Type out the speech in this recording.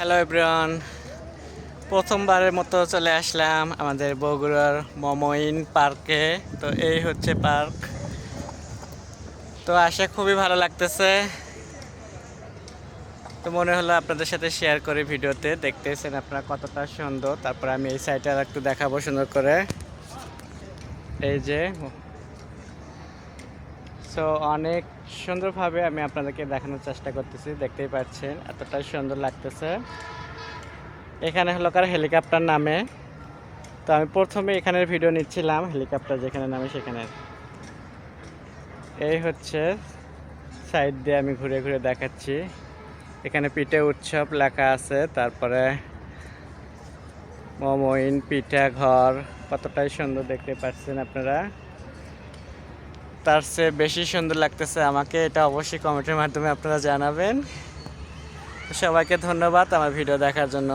Hello everyone, প্রথমবারের মতো চলে আসলাম আমাদের বগুড়ার মমইন পার্কে। তো এই হচ্ছে পার্ক। তো আসে খুবই ভালো লাগতেছে। তো মনে হলো আপনাদের সাথে শেয়ার করে ভিডিওতে। দেখতেছেন আপনারা কতটা সুন্দর। তারপর আমি এই সাইডে আর একটু দেখাবো সুন্দর করে। এই যে অনেক সুন্দরভাবে আমি আপনাদেরকে দেখানোর চেষ্টা করতেছি। দেখতেই পাচ্ছেন এতটাই সুন্দর লাগতেছে। এখানে হলো কার হেলিকপ্টার নামে। তো আমি প্রথমে এখানের ভিডিও নিচ্ছিলাম, হেলিকপ্টার যেখানে নামে সেখানে। এই হচ্ছে সাইড দিয়ে আমি ঘুরে ঘুরে দেখাচ্ছি। এখানে পিঠে উৎসব লেখা আছে, তারপরে মমইন পিঠা ঘর। কতটাই সুন্দর দেখতে পাচ্ছেন আপনারা। তার চেয়ে বেশি সুন্দর লাগতেছে আমাকে, এটা অবশ্যই কমেন্টের মাধ্যমে আপনারা জানাবেন। সবাইকে ধন্যবাদ আমার ভিডিও দেখার জন্য।